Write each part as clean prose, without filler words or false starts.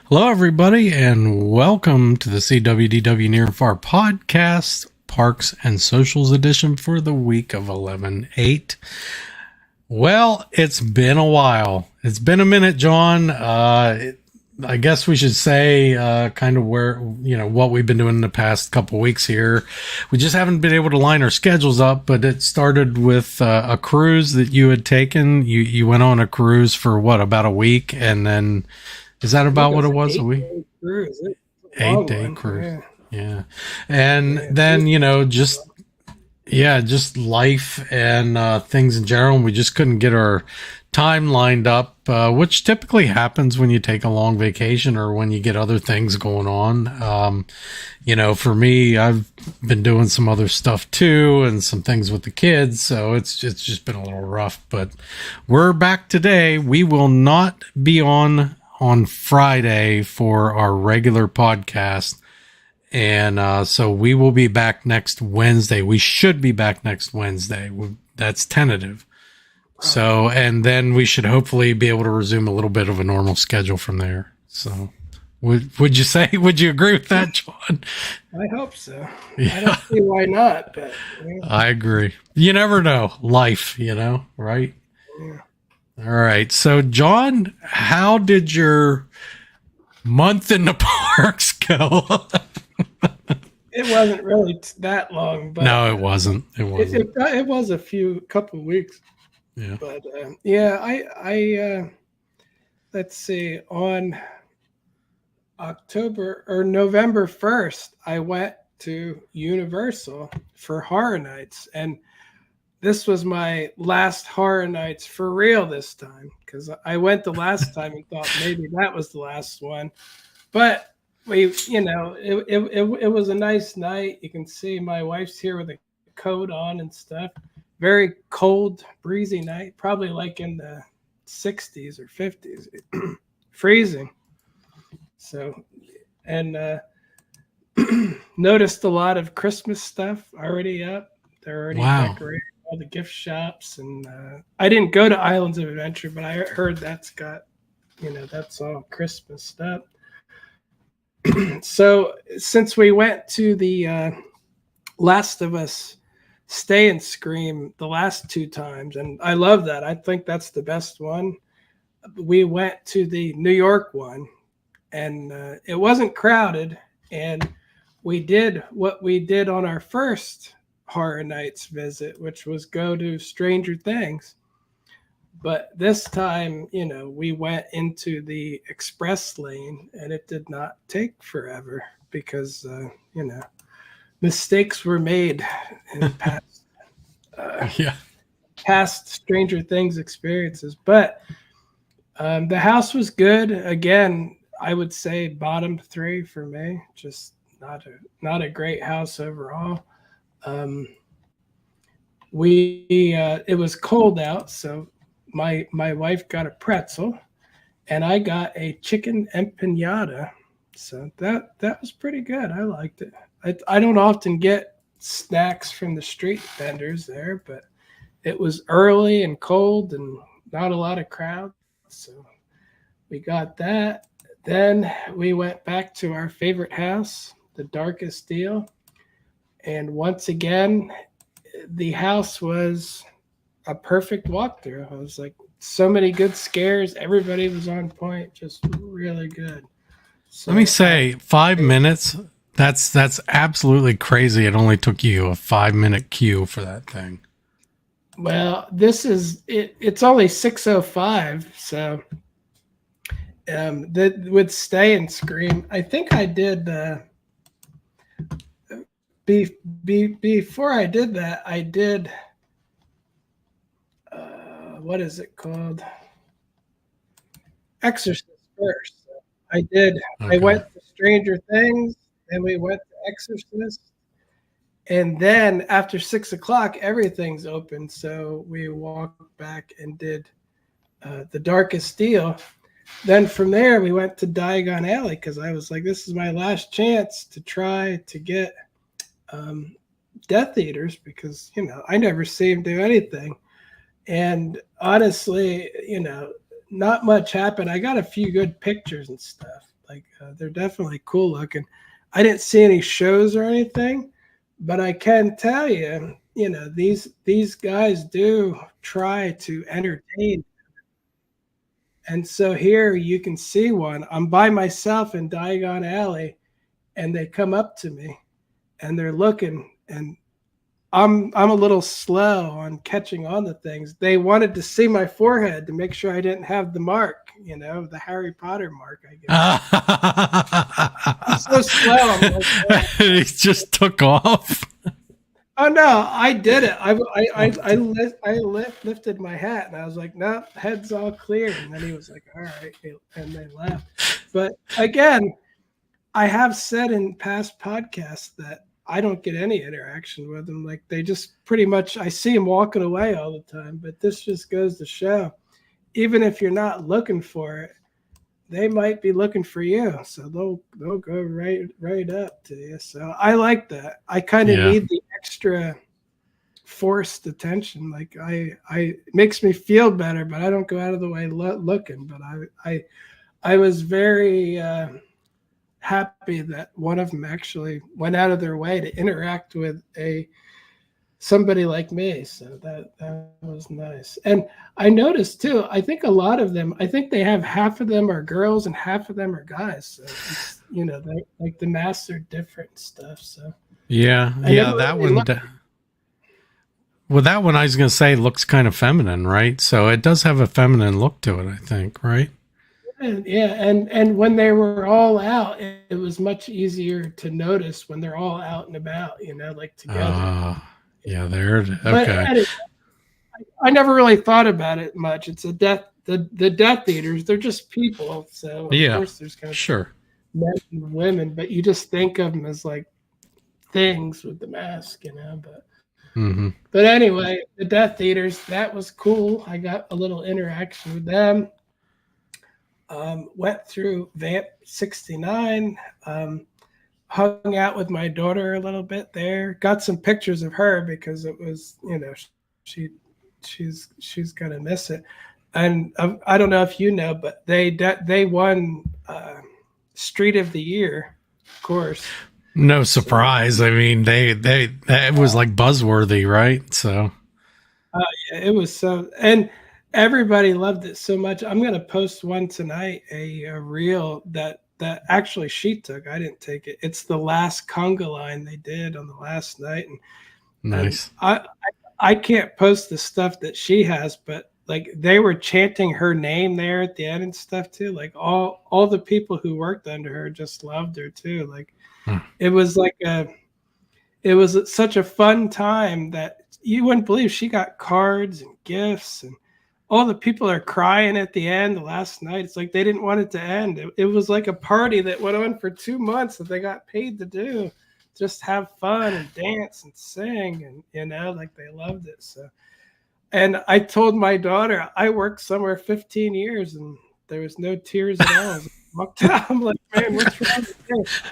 Hello, everybody, and welcome to the SeeWDW Near and Far podcast, Parks and Socials edition for the week of 11/8. Well, it's been a while. It's been a minute, John. I guess we should say kind of what we've been doing in the past couple weeks here. We just haven't been able to line our schedules up, but it started with a cruise that you had taken. You went on a cruise for about a week, and then is that about what it was? A week? Cruise. 8-day cruise. Yeah. And then, just life and things in general. And we just couldn't get our time lined up, which typically happens when you take a long vacation or when you get other things going on. For me, I've been doing some other stuff too and some things with the kids. So it's just been a little rough, but we're back today. We will not be on Friday for our regular podcast. And so we will be back next Wednesday. We should be back next Wednesday. That's tentative. So, and then we should hopefully be able to resume a little bit of a normal schedule from there. So would you agree with that, John? I hope so. Yeah. I don't see why not, but I agree. You never know. Life, right? Yeah. All right. So, John, how did your month in the parks go? It wasn't really that long, but no, it wasn't. It wasn't. It was a couple of weeks. Yeah. But I let's see, on November 1st, I went to Universal for Horror Nights, and this was my last Horror Nights for real this time, because I went the last time and thought maybe that was the last one. But it was a nice night. You can see my wife's here with a coat on and stuff. Very cold, breezy night, probably like in the 60s or 50s, freezing. So, and noticed a lot of Christmas stuff already up. They're already decorating all the gift shops, and I didn't go to Islands of Adventure, but I heard that's got, that's all Christmas stuff. So since we went to the Last of Us Stay and Scream the last two times, and I love that. I think that's the best one. We went to the New York one, and it wasn't crowded, and we did what we did on our first Horror Nights visit, which was go to Stranger Things. But this time, we went into the express lane, and it did not take forever because, mistakes were made in past Stranger Things experiences. But the house was good. Again, I would say bottom 3 for me. Just not a great house overall. It was cold out, so my wife got a pretzel, and I got a chicken empanada. So that was pretty good. I liked it. I don't often get snacks from the street vendors there, but it was early and cold and not a lot of crowd. So we got that. Then we went back to our favorite house, the Darkest Deal. And once again, the house was a perfect walkthrough. I was like, so many good scares. Everybody was on point. Just really good. So, let me say 5 minutes. That's absolutely crazy. It only took you a 5-minute queue for that thing. Well, this is it. It's only 6:05. So with Stay and Scream, I think I did before I did that, I did what is it called? Exorcist first. I did. Okay. I went to Stranger Things, and we went to Exorcist, and then after 6 o'clock, everything's open. So we walked back and did the Darkest Deal. Then from there, we went to Diagon Alley because I was like, this is my last chance to try to get Death Eaters, because I never see him do anything. And honestly, not much happened. I got a few good pictures and stuff. Like they're definitely cool looking. I didn't see any shows or anything, but I can tell you, these guys do try to entertain. And so here you can see one. I'm by myself in Diagon Alley, and they come up to me, and they're looking, and I'm a little slow on catching on to things. They wanted to see my forehead to make sure I didn't have the mark, the Harry Potter mark, I guess. I'm so slow. I'm like, He just took off. oh no, I did it. I lifted my hat and I was like, no, head's all clear. And then he was like, all right, and they left. But again, I have said in past podcasts that I don't get any interaction with them. Like they just pretty much, I see them walking away all the time. But this just goes to show, even if you're not looking for it, they might be looking for you. So they'll go right up to you. So I like that. I kind of need the extra forced attention. Like it makes me feel better, but I don't go out of the way looking. But I was very happy that one of them actually went out of their way to interact with somebody like me. So that was nice. And I noticed too, I think a lot of them, I think they have half of them are girls and half of them are guys. So it's, they, like the masks are different stuff. So yeah, that one. Well, that one I was going to say looks kind of feminine, right? So it does have a feminine look to it, I think, right? Yeah, and when they were all out, it was much easier to notice when they're all out and about, like together. Yeah, there it is. Okay. Anyway, I never really thought about it much. It's the Death Eaters. They're just people. So of course there's kind of men and women, but you just think of them as like things with the mask, but but anyway, the Death Eaters, that was cool. I got a little interaction with them. Went through Vamp 69. Hung out with my daughter a little bit there. Got some pictures of her because it was, she's gonna miss it. And I don't know if you know, but they won Street of the Year, of course. No surprise. So, I mean, it was like buzzworthy, right? So yeah, it was so, and everybody loved it so much. I'm gonna post one tonight, a reel that actually she took. I didn't take it. It's the last conga line they did on the last night. And nice. And I can't post the stuff that she has, but like they were chanting her name there at the end and stuff too. Like all the people who worked under her just loved her too. Like it was like it was such a fun time that you wouldn't believe. She got cards and gifts, and all the people are crying at the end the last night. It's like they didn't want it to end. It was like a party that went on for 2 months that they got paid to do. Just have fun and dance and sing, and like they loved it. So, and I told my daughter I worked somewhere 15 years and there was no tears at all. I'm like, man, what's wrong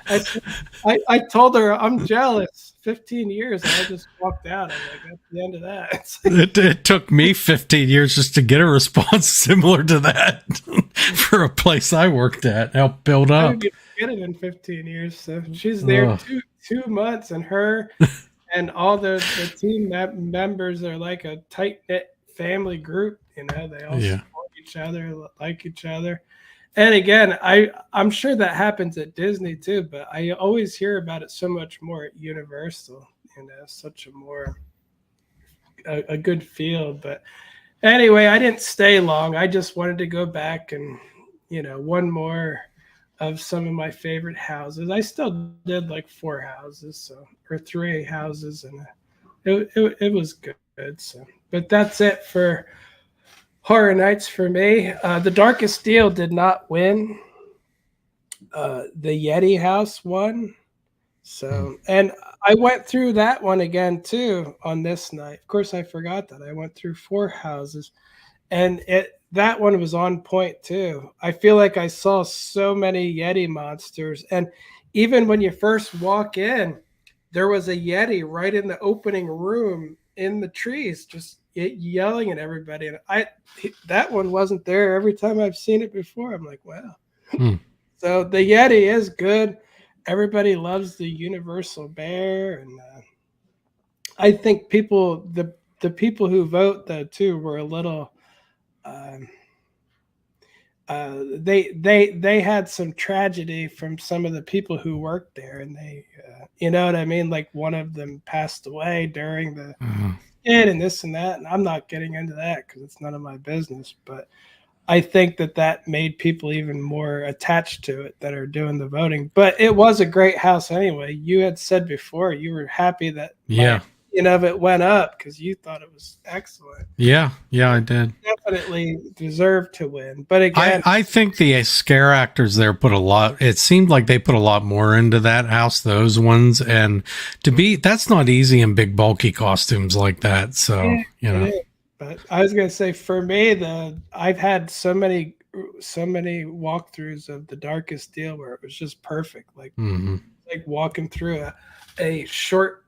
with you? I told her I'm jealous. 15 years, and I just walked out. I'm like, that's the end of that. It took me 15 years just to get a response similar to that for a place I worked at. Help build up. I didn't get it in 15 years. So she's there 2 months, and her and all the team members are like a tight knit family group. They all support each other, like each other. And again, I'm sure that happens at Disney too, but I always hear about it so much more at Universal. Such a good feel. But anyway, I didn't stay long. I just wanted to go back and one more of some of my favorite houses. I still did like 4 houses, or 3 houses, and it was good. So, but that's it for Horror Nights for me. The Darkest Deal did not win. The Yeti House won. So, and I went through that one again too on this night. Of course, I forgot that I went through 4 houses, and that one was on point too. I feel like I saw so many Yeti monsters, and even when you first walk in, there was a Yeti right in the opening room in the trees, just yelling at everybody. And that one wasn't there every time I've seen it before. I'm like, wow. So the Yeti is good. Everybody loves the Universal Bear, and I think the people who vote though too were a little. Um, they had some tragedy from some of the people who worked there, and they you know what I mean. Like one of them passed away during the skit and this and that, and I'm not getting into that because it's none of my business. But I think that made people even more attached to it that are doing the voting. But it was a great house anyway. You had said before you were happy that my Yeah. opinion of it went up because you thought it was excellent. Yeah. Yeah, I did. Definitely deserved to win. But I, again, I think the scare actors there put a lot, it seemed like they put a lot more into that house, those ones. And that's not easy in big, bulky costumes like that. So, you it know. is. But I was gonna say for me, I've had so many walkthroughs of the Darkest Deal where it was just perfect. Like walking through a short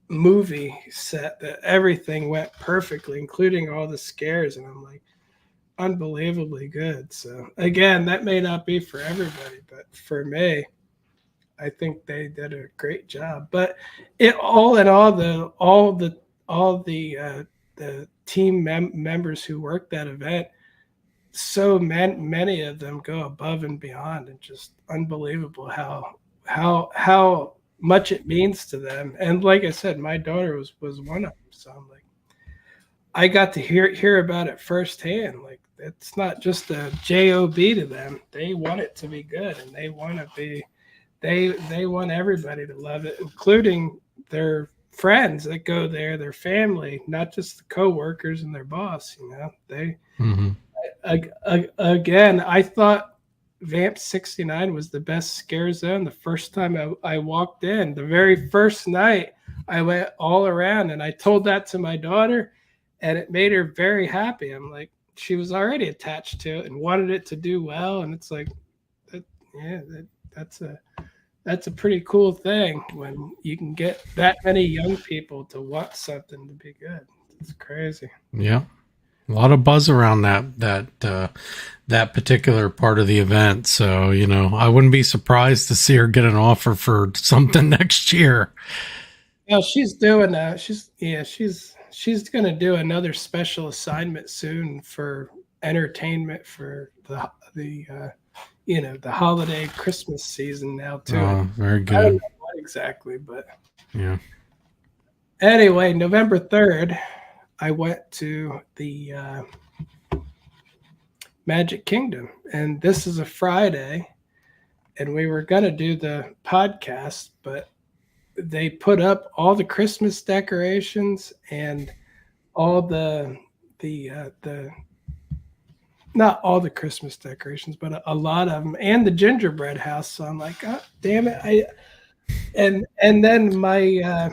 movie set that everything went perfectly, including all the scares, and I'm like, unbelievably good. So again, that may not be for everybody, but for me, I think they did a great job. But it all in all the team members who worked that event, so many of them go above and beyond, and just unbelievable how much it means to them. And like I said, my daughter was one of them. So I'm like, I got to hear about it firsthand. Like it's not just a job to them. They want it to be good, and they want to be. They want everybody to love it, including their friends that go there, their family, not just the coworkers and their boss. You know, again, I thought Vamp 69 was the best scare zone the first time I walked in. The very first night, I went all around, and I told that to my daughter, and it made her very happy. I'm like, she was already attached to it and wanted it to do well, and it's like, yeah, that's a pretty cool thing when you can get that many young people to want something to be good. It's crazy. Yeah. A lot of buzz around that particular part of the event. So, you know, I wouldn't be surprised to see her get an offer for something next year. Yeah, she's doing that. She's going to do another special assignment soon for entertainment for the the holiday Christmas season now too. Oh, very I don't good. know what exactly, but Yeah. anyway, November 3rd, I went to the Magic Kingdom, and this is a Friday, and we were going to do the podcast, but they put up all the Christmas decorations and all the not all the Christmas decorations, but a lot of them, and the gingerbread house. So I'm like, oh, damn it! And then my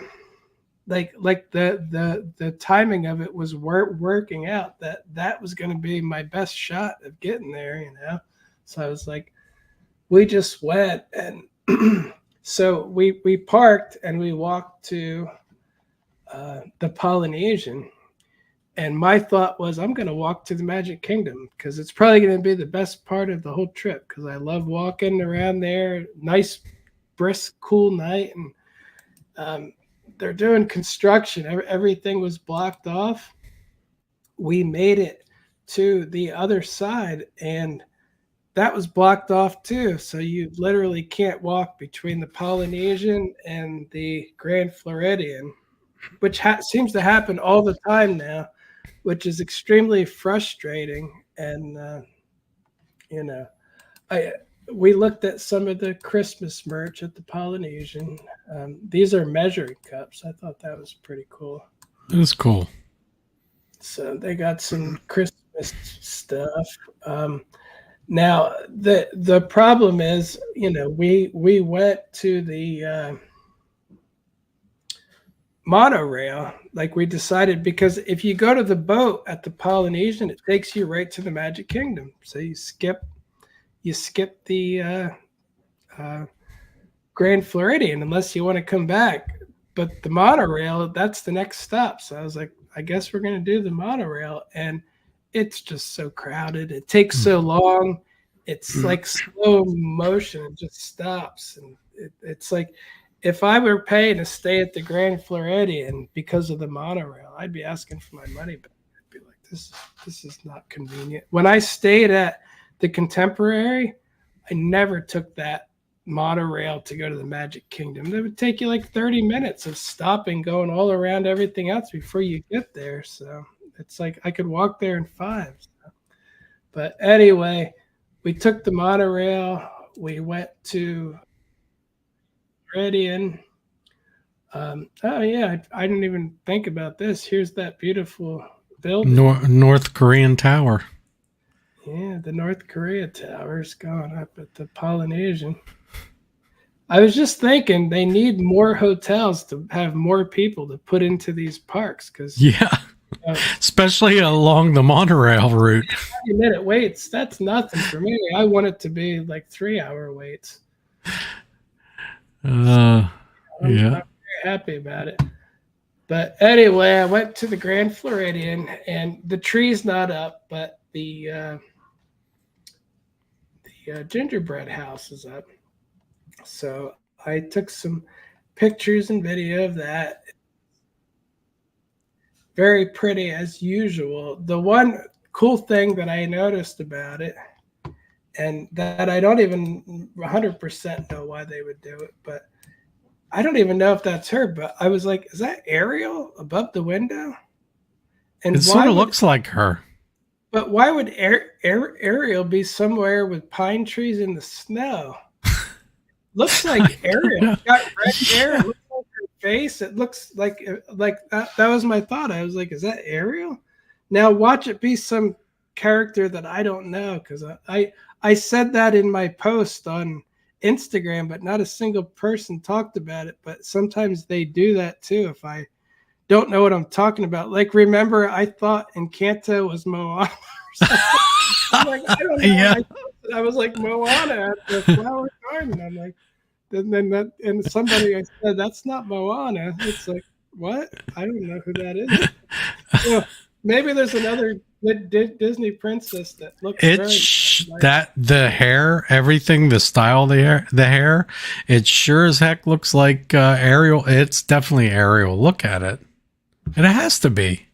like the timing of it was working out that was going to be my best shot of getting there, you know. So I was like, we just went, and so we parked and we walked to the Polynesian. And my thought was, I'm going to walk to the Magic Kingdom because it's probably going to be the best part of the whole trip because I love walking around there. Nice, brisk, cool night. And they're doing construction. Everything was blocked off. We made it to the other side, and that was blocked off too. So you literally can't walk between the Polynesian and the Grand Floridian, which seems to happen all the time now, which is extremely frustrating. And we looked at some of the Christmas merch at the Polynesian. These are measuring cups. I thought that was pretty cool. It was cool. So they got some Christmas stuff. Now the problem is, we went to the monorail, like we decided, because if you go to the boat at the Polynesian, it takes you right to the Magic Kingdom. So you skip the Grand Floridian unless you want to come back. But the monorail, that's the next stop. So I was like, I guess we're going to do the monorail. And it's just so crowded. It takes so long. it's like slow motion. It just stops, and it's like if I were paying to stay at the Grand Floridian because of the monorail, I'd be asking for my money back. I'd be like, this is not convenient. When I stayed at the Contemporary, I never took that monorail to go to the Magic Kingdom. It would take you like 30 minutes of stopping, going all around everything else before you get there. So it's like I could walk there in 5. So. But anyway, we took the monorail. We went to Meridian. Oh yeah, I didn't even think about this. Here's that beautiful building. North Korean Tower. Yeah, the North Korea Tower's going up at the Polynesian. I was just thinking they need more hotels to have more people to put into these parks because especially along the monorail route. 30-minute waits, that's nothing for me. I want it to be like 3-hour waits. I'm very happy about it. But anyway, I went to the Grand Floridian, and the tree's not up, but the gingerbread house is up. So I took some pictures and video of that. Very pretty as usual. The one cool thing that I noticed about it, and that I don't even 100% know why they would do it, but I don't even know if that's her, but I was like, is that Ariel above the window? And it sort of looks like her. But why would Ariel be somewhere with pine trees in the snow? Looks like Ariel. Got red hair. It looks like her face. It looks like that was my thought. I was like, is that Ariel? Now watch it be some character that I don't know, because I said that in my post on Instagram, but not a single person talked about it. But sometimes they do that too if I don't know what I'm talking about. Like, remember, I thought Encanto was Moana. I'm like, I don't know. Yeah. I was like, Moana at the flower garden. I'm like, and somebody I said, that's not Moana. It's like, what? I don't know who that is. So maybe there's another Disney princess that looks that the hair, everything, the style, the hair, it sure as heck looks like Ariel. It's definitely Ariel. Look at it. It has to be.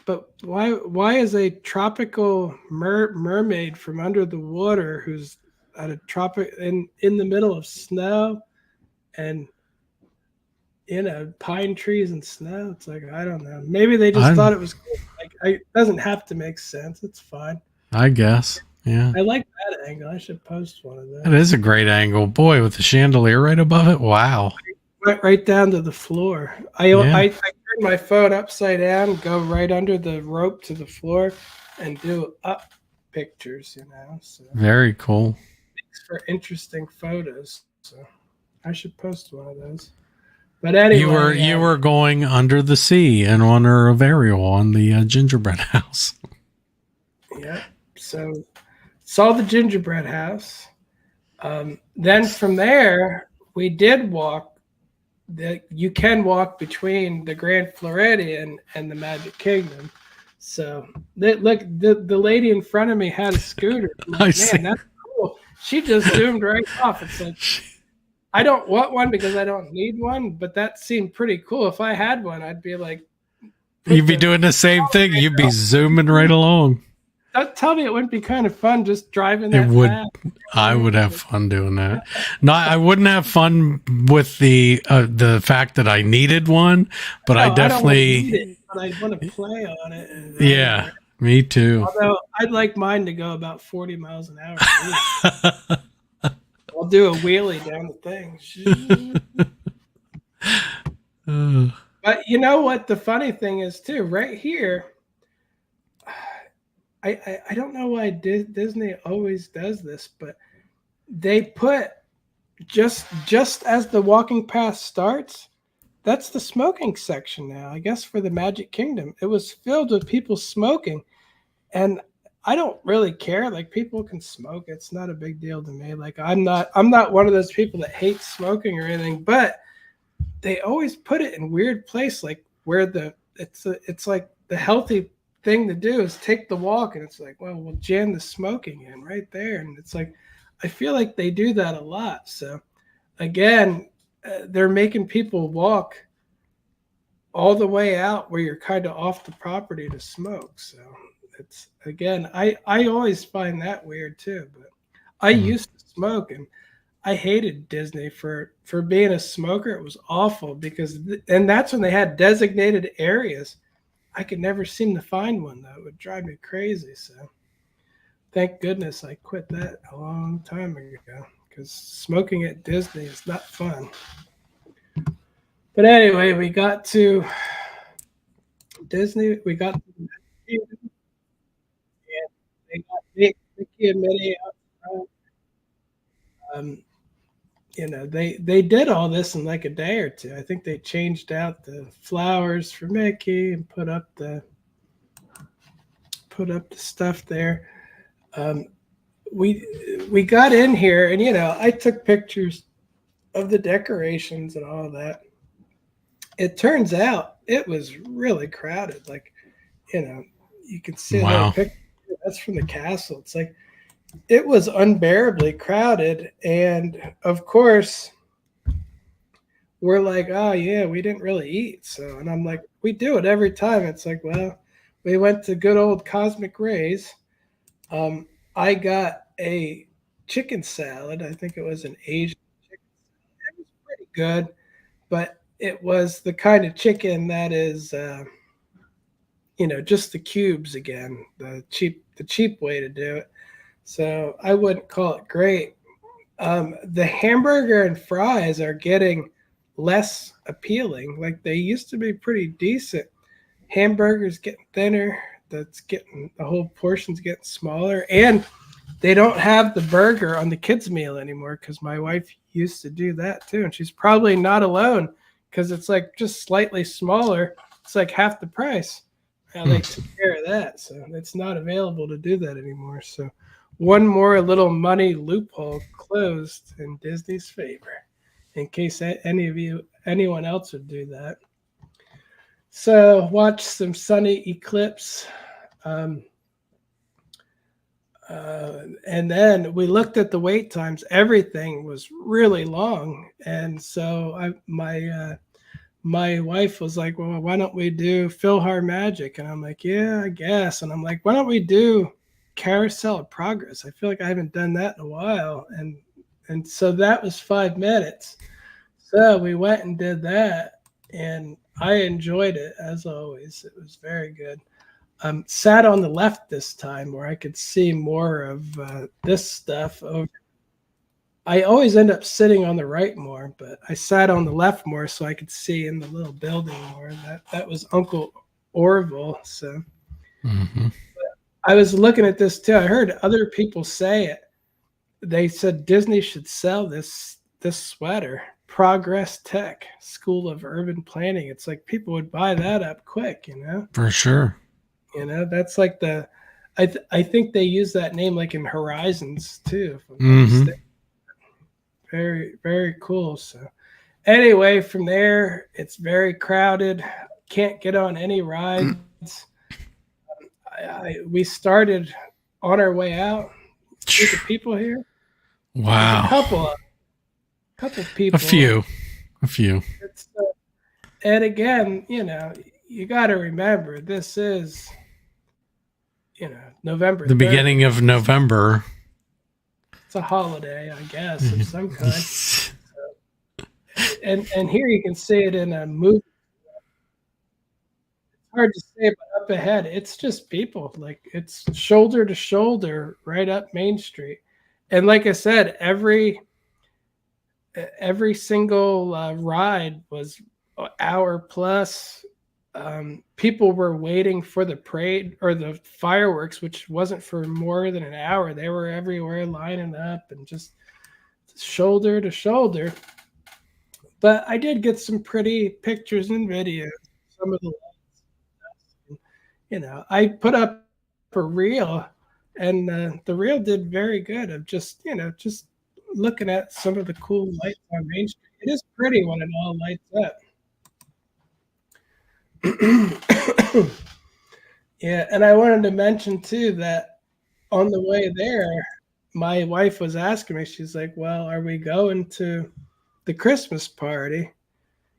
But why is a tropical mermaid from under the water who's at a tropic in the middle of snow and pine trees and snow? It's like, I don't know. Maybe they just thought it was cool. Like, it doesn't have to make sense. It's fine. I guess. Yeah. I like that angle. I should post one of those. That is a great angle. Boy, with the chandelier right above it. Wow. Right down to the floor. I turn my phone upside down, go right under the rope to the floor, and do up pictures, So very cool. Makes for interesting photos. So I should post one of those. But anyway, you were going under the sea in honor of Ariel on the gingerbread house. Yeah. So saw the gingerbread house. Then from there, we did walk. You can walk between the Grand Floridian and the Magic Kingdom. So the lady in front of me had a scooter. Like, man, that's cool. She just zoomed right off. It's like, I don't want one because I don't need one, but that seemed pretty cool. If I had one, I'd be like, you'd be doing the same thing. You'd be zooming right along. Don't tell me it wouldn't be kind of fun just driving that. It would. Fast. I would have fun doing that. No, I wouldn't have fun with the fact that I needed one, but no, I definitely. I don't need it, but I want to play on it. Yeah, me too. Although I'd like mine to go about 40 miles an hour. I'll do a wheelie down the thing. But you know what? The funny thing is too, right here. I don't know why Disney always does this, but they put just as the walking path starts, that's the smoking section now. I guess for the Magic Kingdom, it was filled with people smoking, and I don't really care. Like, people can smoke; it's not a big deal to me. Like, I'm not one of those people that hates smoking or anything, but they always put it in weird place, like where it's like the healthy thing to do is take the walk, and it's like, well, we'll jam the smoking in right there, and it's like, I feel like they do that a lot. So again, they're making people walk all the way out where you're kind of off the property to smoke. So it's, again, I always find that weird too. But I Mm. used to smoke, and I hated Disney for being a smoker. It was awful because and that's when they had designated areas. I could never seem to find one though. It would drive me crazy. So thank goodness I quit that a long time ago, because smoking at Disney is not fun. But anyway, we got to Disney. We got to the and they got Mickey and Minnie out front. They did all this in like a day or two. I think they changed out the flowers for Mickey and put up the stuff there. Um, we got in here, and I took pictures of the decorations and all of that. It turns out it was really crowded. Like, you can see a little Wow. picture. That's from the castle. It's like it was unbearably crowded, and of course we're like, oh yeah, we didn't really eat. So, and I'm like, we do it every time. It's like, well, we went to good old Cosmic Rays. I got a chicken salad. I think it was an Asian chicken. It was pretty good, but it was the kind of chicken that is, just the cubes again, the cheap way to do it. So I wouldn't call it great. The hamburger and fries are getting less appealing. Like they used to be pretty decent. Hamburgers getting thinner. The whole portion's getting smaller, and they don't have the burger on the kids' meal anymore because my wife used to do that too, and she's probably not alone because it's like just slightly smaller. It's like half the price. Now they took care of that, so it's not available to do that anymore. So one more little money loophole closed in Disney's favor, in case anyone else would do that. So watch some sunny eclipse. Um, and then we looked at the wait times. Everything was really long, and so my wife was like, "Well, why don't we do Philhar Magic?" And I'm like, "Yeah, I guess." And I'm like, "Why don't we do Carousel of Progress? I feel like I haven't done that in a while." And so that was 5 minutes. So we went and did that, and I enjoyed it as always. It was very good. Sat on the left this time where I could see more of this stuff. I always end up sitting on the right more, but I sat on the left more so I could see in the little building more. That was Uncle Orville. So Mm-hmm. I was looking at this too. I heard other people say it. They said Disney should sell this sweater, Progress Tech School of Urban Planning. It's like people would buy that up quick. For sure. That's like I think they use that name like in Horizons too. If I'm not Mm-hmm. mistaken. Very, very cool. So anyway, from there, it's very crowded. Can't get on any rides. We started on our way out. See the people here? There's a Wow. couple people. A few. It's, and again, you got to remember this is, November The 3rd. beginning of November. It's a holiday, I guess, of some kind. And here you can see it in a movie. It's hard to say, but up ahead, it's just people. Like it's shoulder to shoulder right up Main Street. And like I said, every single ride was an hour plus. People were waiting for the parade or the fireworks, which wasn't for more than an hour. They were everywhere lining up and just shoulder to shoulder. But I did get some pretty pictures and videos. Some of the I put up a reel, and the reel did very good of just looking at some of the cool lights on Main Street. It is pretty when it all lights up. Yeah, and I wanted to mention too that on the way there, my wife was asking me, she's like, "Well, are we going to the Christmas party?"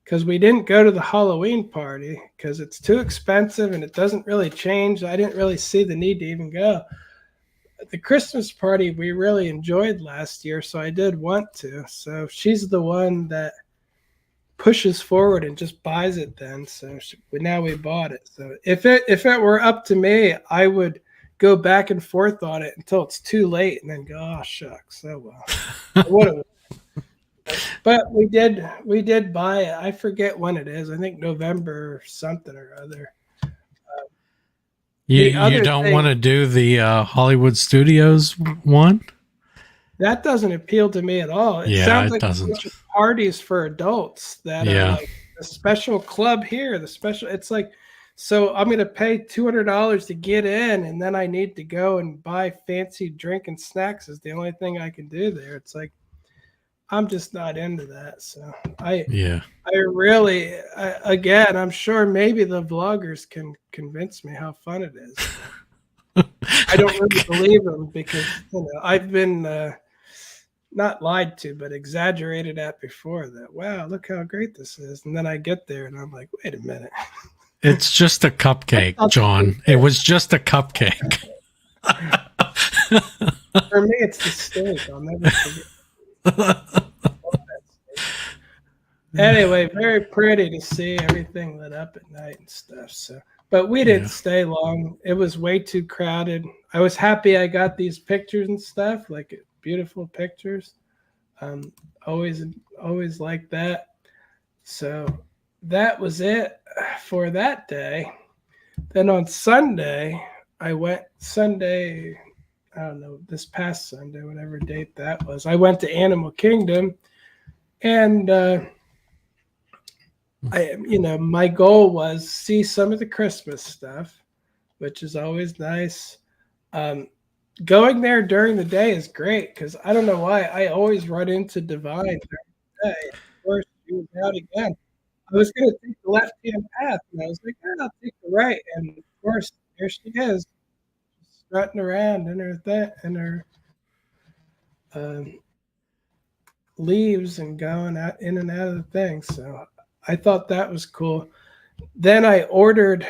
Because we didn't go to the Halloween party because it's too expensive and it doesn't really change. I didn't really see the need to even go. The Christmas party we really enjoyed last year, so I did want to. So she's the one that pushes forward and just buys it then. So now we bought it. So if it were up to me, I would go back and forth on it until it's too late and then go, oh shucks, oh well. I would have. But we did buy it. I forget when it is. I think November something or other. You The you other don't want thing to do the Hollywood Studios one? that doesn't appeal to me at all. It Yeah, sounds it like a doesn't. bunch of parties for adults that are Yeah. like the special club here, the special. It's like, so I'm going to pay $200 to get in, and then I need to go and buy fancy drink and snacks is the only thing I can do there. It's like I'm just not into that. So I Yeah. I really, again, I'm sure maybe the vloggers can convince me how fun it is. I don't really believe them because I've been not lied to, but exaggerated at before. That wow, look how great this is, and then I get there and I'm like, wait a minute, It's just a that's cupcake, not the truth. John. It was just a cupcake. For me, it's the steak. I'll never forget that steak. Anyway, very pretty to see everything lit up at night and stuff. So, but we didn't Yeah. stay long. It was way too crowded. I was happy I got these pictures and stuff, like beautiful pictures. Um, always, always like that. So that was it for that day. Then on Sunday, I went Sunday. I don't know, this past Sunday, whatever date that was. I went to Animal Kingdom, and my goal was see some of the Christmas stuff, which is always nice. Um, Going there during the day is great because I don't know why I always run into Divine during the day. Of course, she was out again. I was going to take the left hand path, and I was like, I'll take the right. And of course, there she is, strutting around in her um, leaves and going out in and out of the thing. So I thought that was cool. Then I ordered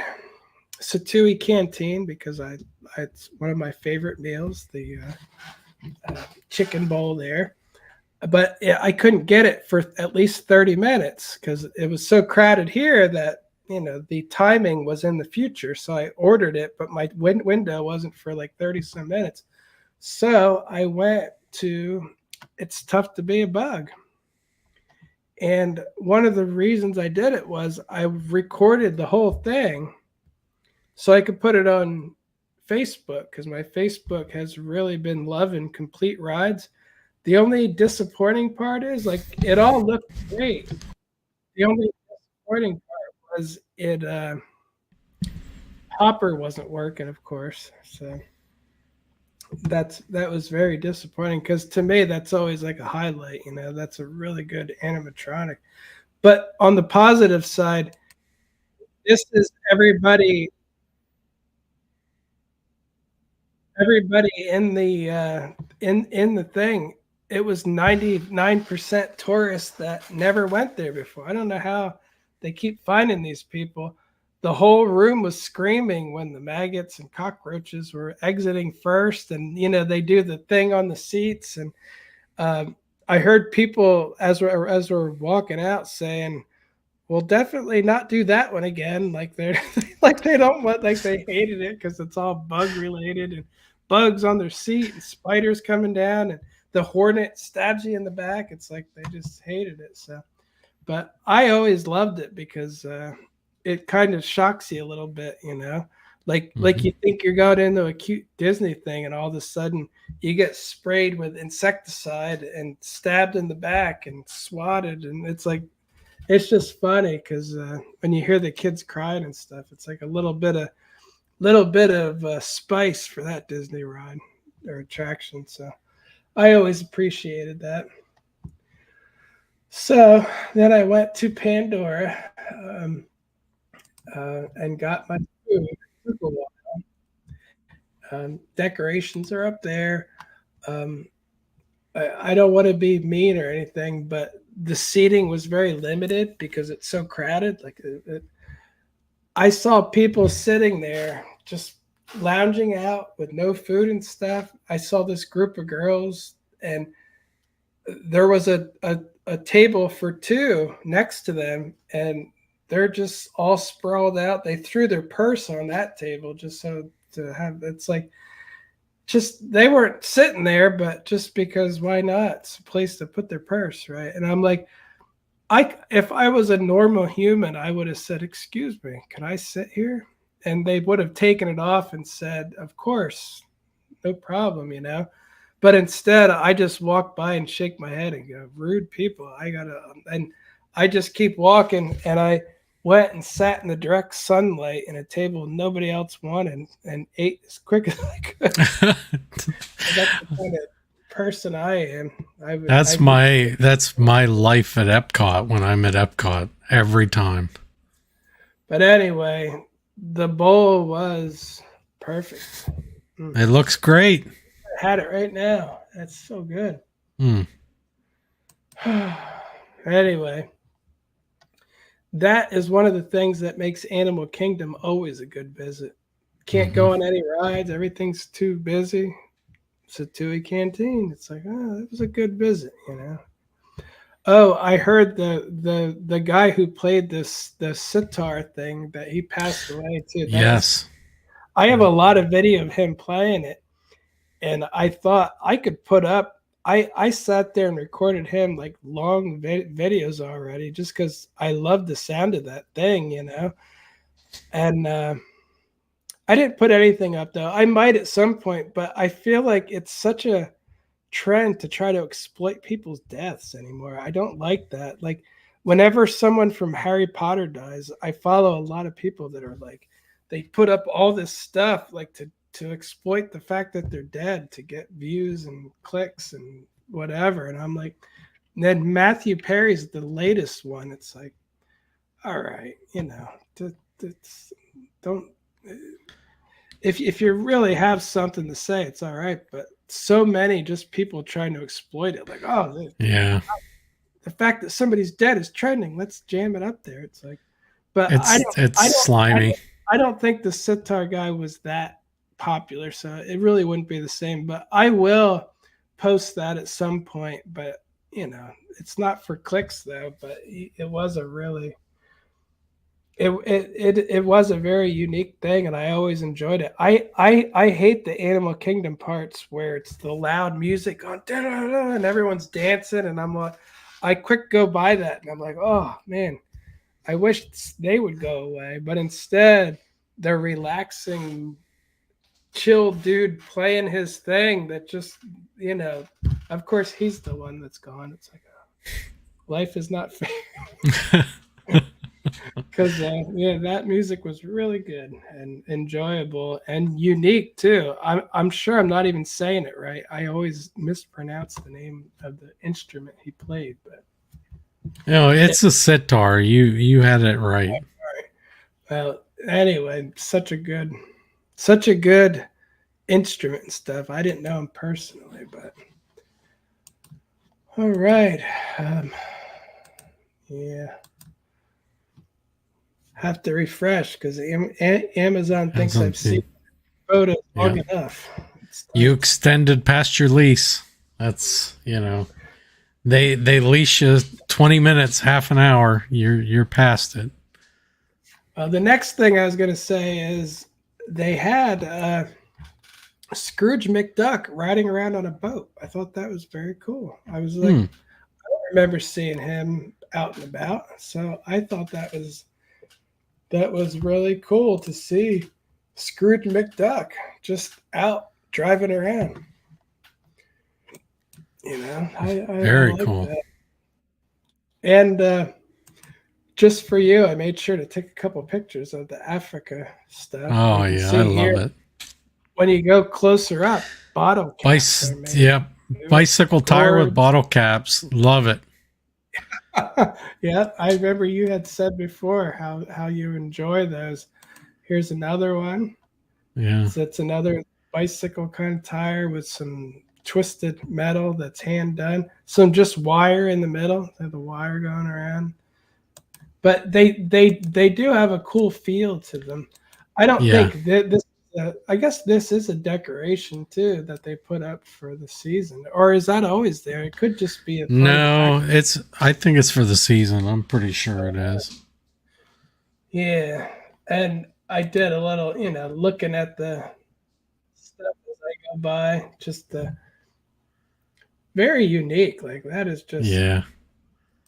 Satui Canteen because it's one of my favorite meals, the chicken bowl there. But I couldn't get it for at least 30 minutes because it was so crowded here that the timing was in the future. So I ordered it, but my window wasn't for like 30 some minutes. So I went to It's Tough to Be a Bug. And one of the reasons I did it was I recorded the whole thing so I could put it on Facebook because my Facebook has really been loving Complete Rides. The only disappointing part is like it all looked great. The only disappointing part was it Hopper wasn't working, of course. So that was very disappointing because to me that's always like a highlight. That's a really good animatronic. But on the positive side, this is everybody in the in the thing. It was 99% tourists that never went there before. I don't know how they keep finding these people. The whole room was screaming when the maggots and cockroaches were exiting first, and they do the thing on the seats. And I heard people as we're walking out saying, "We'll definitely not do that one again." Like they're like they don't want, like they hated it because it's all bug related and bugs on their seat and spiders coming down and the hornet stabs you in the back. It's like they just hated it. So, but I always loved it because it kind of shocks you a little bit, like Hmm. you think you're going into a cute Disney thing, and all of a sudden you get sprayed with insecticide and stabbed in the back and swatted, and it's just funny because when you hear the kids crying and stuff, it's like a little bit of spice for that Disney ride or attraction. So I always appreciated that. So then I went to Pandora and got my food. It took a while. Decorations are up there. Um, I don't want to be mean or anything, but the seating was very limited because it's so crowded. I saw people sitting there just lounging out with no food and stuff. I saw this group of girls, and there was a table for two next to them, and they're just all sprawled out. They threw their purse on that table just so to have it's like just they weren't sitting there, but just because why not? It's a place to put their purse, right? And I'm like, I if I was a normal human, I would have said, "Excuse me, can I sit here?" And they would have taken it off and said, "Of course, no problem," you know. But instead, I just walk by and shake my head and go, "Rude people." I gotta, and I just keep walking. And I went and sat in the direct sunlight in a table nobody else wanted and ate as quick as I could. That's the kind of person I am. That's my life at Epcot when I'm at Epcot every time. But anyway, the bowl was perfect. It looks great. I had it right now. That's so good. Mm. Anyway, that is one of the things that makes Animal Kingdom always a good visit. Can't go on any rides. Everything's too busy. It's a Tui Canteen. It's like, oh, that was a good visit, you know. Oh, I heard the guy who played the sitar thing that he passed away too. Yes. I have a lot of video of him playing it, and I thought I could put up. I sat there and recorded him like long videos already, just because I love the sound of that thing, you know. And I didn't put anything up though. I might at some point, but I feel like it's such a trend to try to exploit people's deaths anymore. I don't like that. Like whenever someone from Harry Potter dies, I follow a lot of people that are like they put up all this stuff like to exploit the fact that they're dead to get views and clicks and whatever. And I'm like, then Matthew Perry's the latest one. It's like, all right, you know, don't if you really have something to say, it's all right. But so many just people trying to exploit it, like, oh, yeah, the fact that somebody's dead is trending. Let's jam it up there. It's like, but it's slimy. I don't think the sitar guy was that popular, so it really wouldn't be the same. But I will post that at some point. But you know, it's not for clicks though. But it was a really it was a very unique thing, and I always enjoyed it. I hate the Animal Kingdom parts where it's the loud music on and everyone's dancing, and I'm like, I quick go by that, and I'm like, oh man, I wish they would go away, but instead they're relaxing, chill dude playing his thing that just, you know, of course he's the one that's gone. It's like, oh, life is not fair. Because yeah, that music was really good and enjoyable and unique too. I'm sure I'm not even saying it right. I always mispronounce the name of the instrument he played, but no, it's a sitar. You had it right. Well, anyway, such a good instrument and stuff. I didn't know him personally, but all right. Yeah. Have to refresh because Amazon thinks I've seen photos long enough. You extended past your lease. That's, you know, they leash you 20 minutes, half an hour. You're past it. The next thing I was going to say is they had Scrooge McDuck riding around on a boat. I thought that was very cool. I was like, I don't remember seeing him out and about, so I thought that was really cool to see Scrooge McDuck just out driving around. You know, I very like cool. That. And just for you, I made sure to take a couple pictures of the Africa stuff. Oh yeah, I love it. When you go closer up, bottle caps. Bicycle tire with bottle caps. Love it. Yeah, I remember you had said before how you enjoy those. Here's another one. Yeah, so it's another bicycle kind of tire with some twisted metal that's hand done. Some just wire in the middle. They have the wire going around. But they do have a cool feel to them. I don't Yeah. think that this. I guess this is a decoration too that they put up for the season, or is that always there? It could just be a part of the back. No, I think it's for the season. I'm pretty sure it is. Yeah, and I did a little, looking at the stuff as I go by. Just very unique. Like that is just Yeah.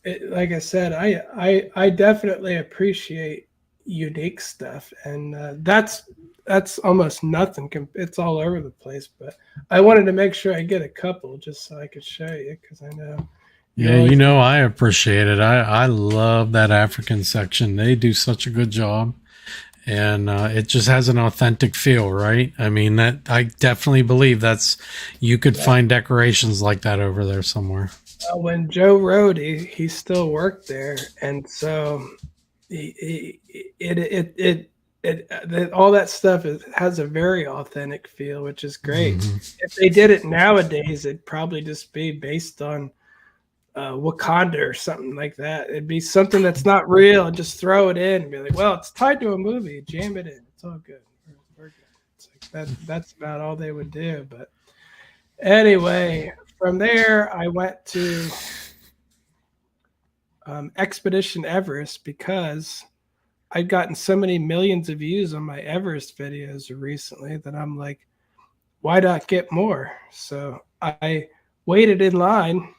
like I said. I definitely appreciate unique stuff, and that's almost nothing. It's all over the place, but I wanted to make sure I get a couple just so I could show you because I know you Yeah, always. I appreciate it. I love that African section. They do such a good job. And it just has an authentic feel, right? I mean, that I definitely believe you could find decorations like that over there somewhere. When Joe rode, he still worked there, and so all that stuff has a very authentic feel, which is great. Hmm. If they did it nowadays, it'd probably just be based on Wakanda or something like that. It'd be something that's not real. Just throw it in and be like, well, it's tied to a movie. Jam it in. It's all good. We're good. It's like that. That's about all they would do. But anyway, from there, I went to Expedition Everest because I've gotten so many millions of views on my Everest videos recently that I'm like, why not get more? So I waited in line.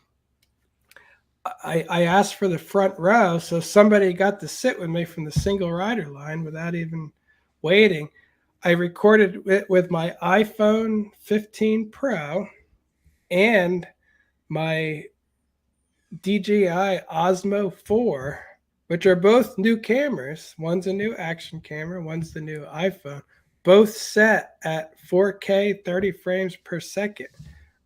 I asked for the front row, so somebody got to sit with me from the single rider line without even waiting. I recorded it with my iPhone 15 Pro and my DJI Osmo 4, which are both new cameras. One's a new action camera, one's the new iPhone, both set at 4K 30 frames per second,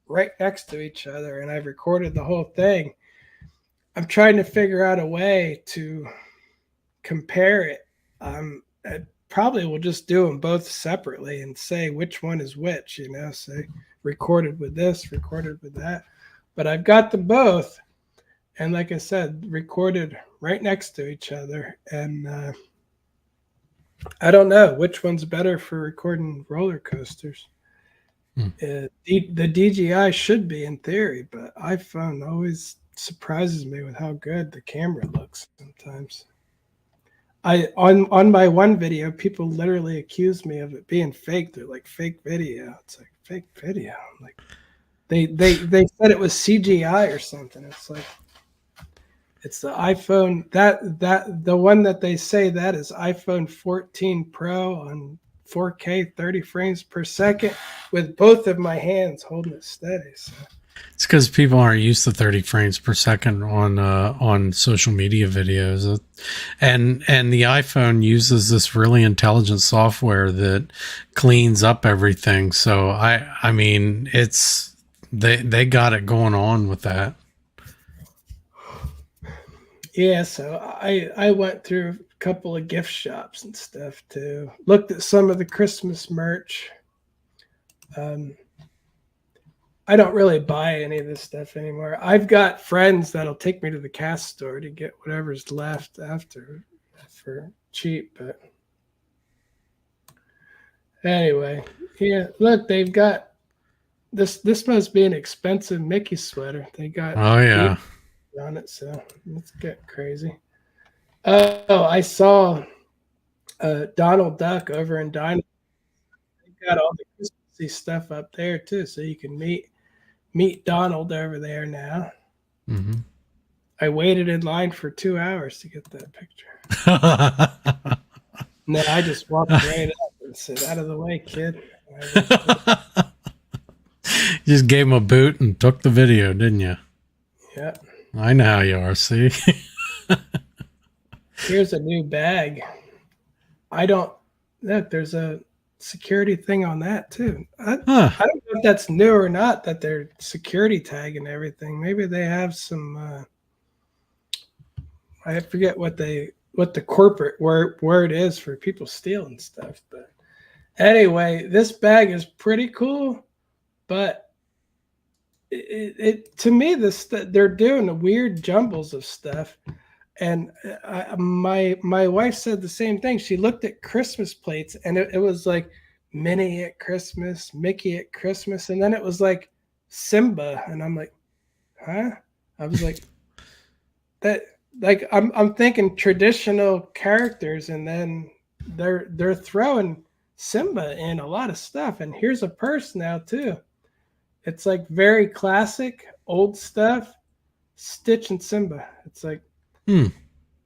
right next to each other. And I've recorded the whole thing. I'm trying to figure out a way to compare it. I probably will just do them both separately and say which one is which, say recorded with this, recorded with that. But I've got them both. And like I said, recorded right next to each other. And I don't know which one's better for recording roller coasters. Hmm. The DJI should be in theory, but iPhone always surprises me with how good the camera looks sometimes. On my one video, people literally accused me of it being fake. They're like, fake video. It's like, fake video. I'm like, they said it was CGI or something. It's like, it's the iPhone that the one that they say that is iPhone 14 Pro on 4K 30 frames per second with both of my hands holding it steady. So. It's because people aren't used to 30 frames per second on social media videos, and the iPhone uses this really intelligent software that cleans up everything. So I mean, it's they got it going on with that. Yeah, so I went through a couple of gift shops and stuff too. Looked at some of the Christmas merch. I don't really buy any of this stuff anymore. I've got friends that'll take me to the cast store to get whatever's left after for cheap. But anyway, yeah, look, they've got this. This must be an expensive Mickey sweater. They got Oh yeah, on it, so let's get crazy. Oh, I saw Donald Duck over in Dino. They got all the Christmassy stuff up there too, so you can meet Donald over there now. mm-hmm. I waited in line for 2 hours to get that picture. No, I just walked right up and said, "Out of the way, kid." Just gave him a boot and took the video, didn't you? Yeah. I know how you are. See. Here's a new bag. I don't look. There's a security thing on that too. I don't know if that's new or not. That they're security tag and everything. Maybe they have some. I forget what the corporate where it is for people stealing stuff, but Anyway, this bag is pretty cool, but it to me this they're doing weird jumbles of stuff. And my wife said the same thing. She looked at Christmas plates, and it was like Minnie at Christmas, Mickey at Christmas, and then it was like Simba, and I'm like, huh? I was like, that like I'm thinking traditional characters, and then they're throwing Simba in a lot of stuff, and here's a purse now too. It's like very classic old stuff, Stitch and Simba. It's like, Hmm.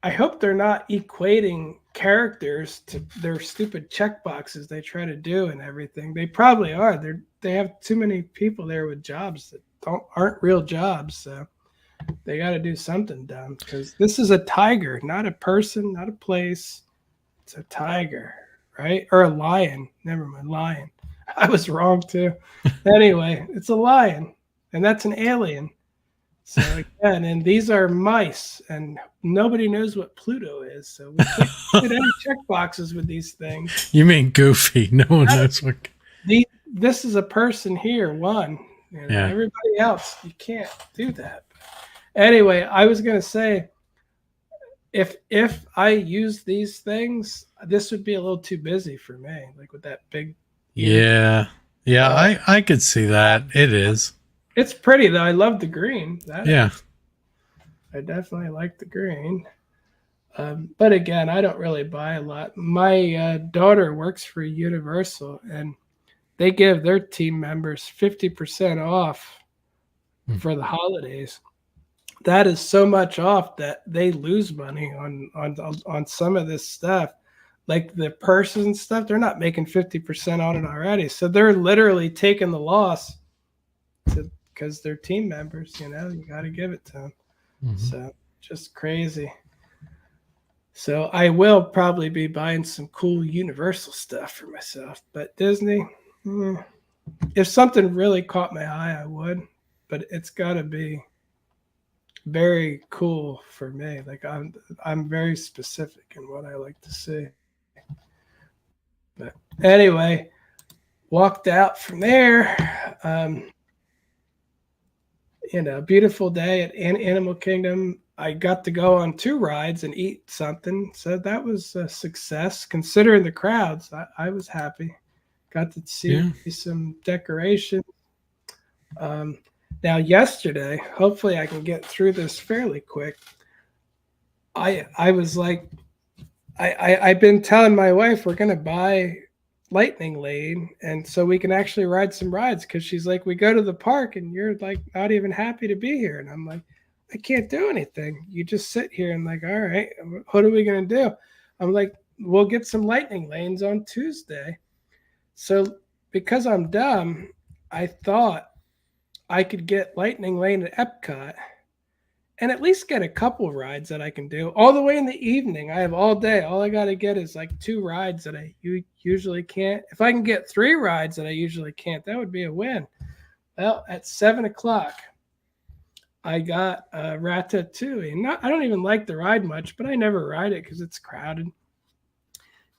I hope they're not equating characters to their stupid check boxes they try to do and everything. They probably are. They have too many people there with jobs that aren't real jobs. So they got to do something dumb, because this is a tiger, not a person, not a place. It's a tiger, right? Or a lion. Never mind, lion. I was wrong too. Anyway, it's a lion, and that's an alien. So again, and these are mice, and nobody knows what Pluto is. So we can't put any check boxes with these things. You mean Goofy? No one knows what. This is a person here, one. You know, Yeah. everybody else, you can't do that. Anyway, I was gonna say, if I use these things, this would be a little too busy for me, like with that big. Yeah. Yeah, I could see that. It is. It's pretty though. I love the green. Yeah. I definitely like the green. But again, I don't really buy a lot. My daughter works for Universal, and they give their team members 50% off for the holidays. That is so much off that they lose money on some of this stuff, like the purses and stuff. They're not making 50% on it already, so they're literally taking the loss because they're team members. You know, you got to give it to them. Mm-hmm. So just crazy. So I will probably be buying some cool Universal stuff for myself, but Disney, if something really caught my eye, I would, but it's got to be very cool for me. Like I'm very specific in what I like to see. But anyway, walked out from there. Beautiful day at Animal Kingdom. I got to go on 2 rides and eat something, so that was a success. Considering the crowds, I was happy. Got to see some decoration. Now, yesterday, hopefully I can get through this fairly quick. I was like, I've been telling my wife we're going to buy Lightning Lane, and so we can actually ride some rides, because she's like, we go to the park and you're like not even happy to be here. And I'm like, I can't do anything. You just sit here. And like, all right, what are we going to do? I'm like, we'll get some Lightning Lanes on Tuesday. So because I'm dumb, I thought I could get Lightning Lane at Epcot and at least get a couple rides that I can do all the way in the evening. I have all day. All I got to get is like 2 rides that I usually can't. If I can get 3 rides that I usually can't, that would be a win. Well, at 7:00, I got Ratatouille. I don't even like the ride much, but I never ride it because it's crowded.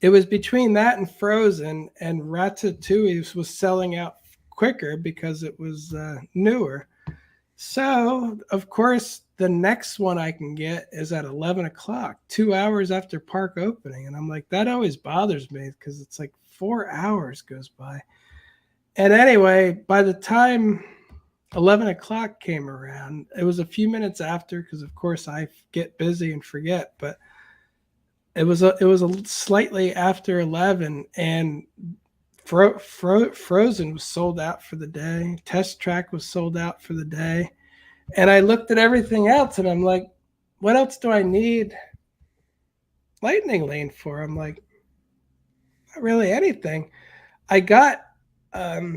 It was between that and Frozen, and Ratatouille was selling out quicker because it was newer. So, of course, the next one I can get is at 11:00, 2 hours after park opening. And I'm like, that always bothers me because it's like 4 hours goes by. And anyway, by the time 11:00 came around, it was a few minutes after, because of course I get busy and forget, but it was a slightly after 11, and Frozen was sold out for the day. Test Track was sold out for the day. And I looked at everything else, and I'm like, what else do I need Lightning Lane for? I'm like, not really anything. I got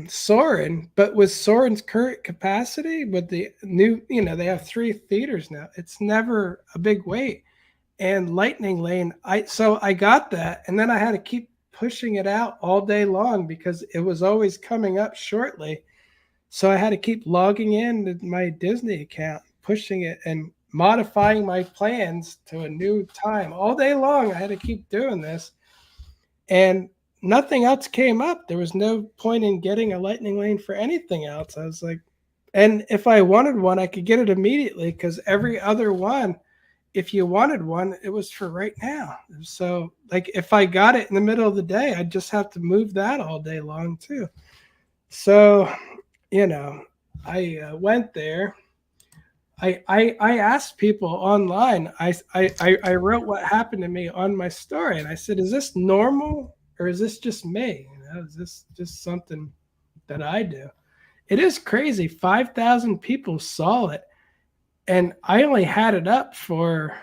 Soarin', but with Soarin's current capacity, with the new, they have 3 theaters now, it's never a big wait. And Lightning Lane, I got that, and then I had to keep pushing it out all day long because it was always coming up shortly. So I had to keep logging in to my Disney account, pushing it and modifying my plans to a new time all day long. I had to keep doing this. And nothing else came up. There was no point in getting a lightning lane for anything else. I was like, and if I wanted one, I could get it immediately because every other one, if you wanted one, it was for right now. So, like, if I got it in the middle of the day, I'd just have to move that all day long, too. So, you know, I went there. I asked people online. I wrote what happened to me on my story, and I said, "Is this normal or is this just me? Is this just something that I do?" It is crazy. 5,000 people saw it, and I only had it up for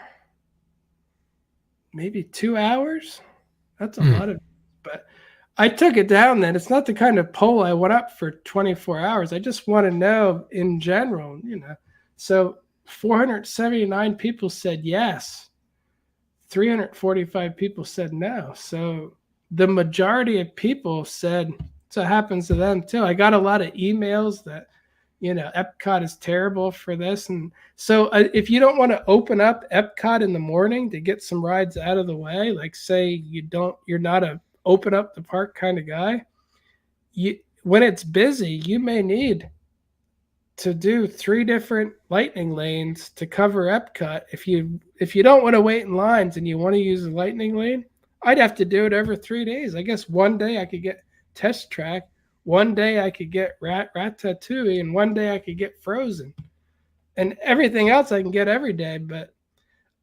maybe 2 hours. That's a lot of, but I took it down then. It's not the kind of poll I went up for 24 hours. I just want to know in general. So 479 people said yes. 345 people said no. So the majority of people said so it happens to them too. I got a lot of emails that Epcot is terrible for this. And so if you don't want to open up Epcot in the morning to get some rides out of the way, like say you're not a open up the park kind of guy, when it's busy, you may need to do 3 different lightning lanes to cover Epcot. If you don't want to wait in lines and you want to use a lightning lane, I'd have to do it every 3 days. I guess one day I could get Test Track, one day I could get Ratatouille, and one day I could get Frozen. And everything else I can get every day,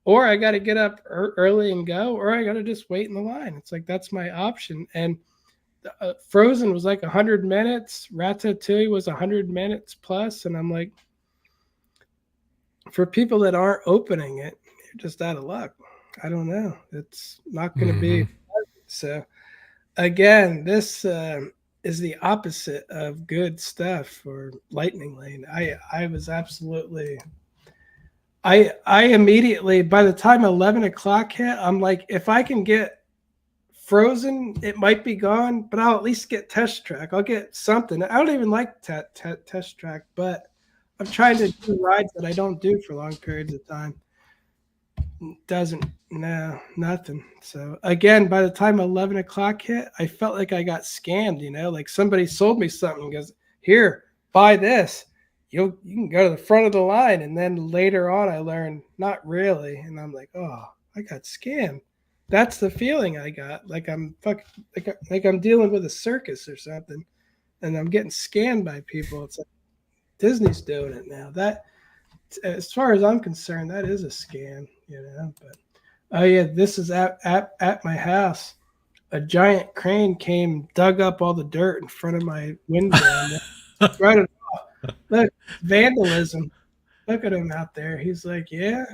or I got to get up early and go, or I got to just wait in the line. It's like that's my option. And Frozen was like 100 minutes. Ratatouille was 100 minutes plus. And I'm like, for people that aren't opening it, you're just out of luck. I don't know. It's not going to be. So, again, this is the opposite of good stuff for Lightning Lane. I was absolutely. I immediately, by the time 11 o'clock hit, I'm like, if I can get Frozen, it might be gone, but I'll at least get Test Track. I'll get something. I don't even like Test Track, but I'm trying to do rides that I don't do for long periods of time. Nothing. So again, by the time 11 o'clock hit, I felt like I got scammed, like somebody sold me something and goes, here, buy this. You can go to the front of the line. And then later on, I learned not really. And I'm like, oh, I got scammed. That's the feeling I got. Like I'm dealing with a circus or something, and I'm getting scammed by people. It's like Disney's doing it now. That, as far as I'm concerned, that is a scam, But oh yeah, this is at my house. A giant crane came, dug up all the dirt in front of my window, and right it off. Look, vandalism. Look at him out there. He's like, yeah,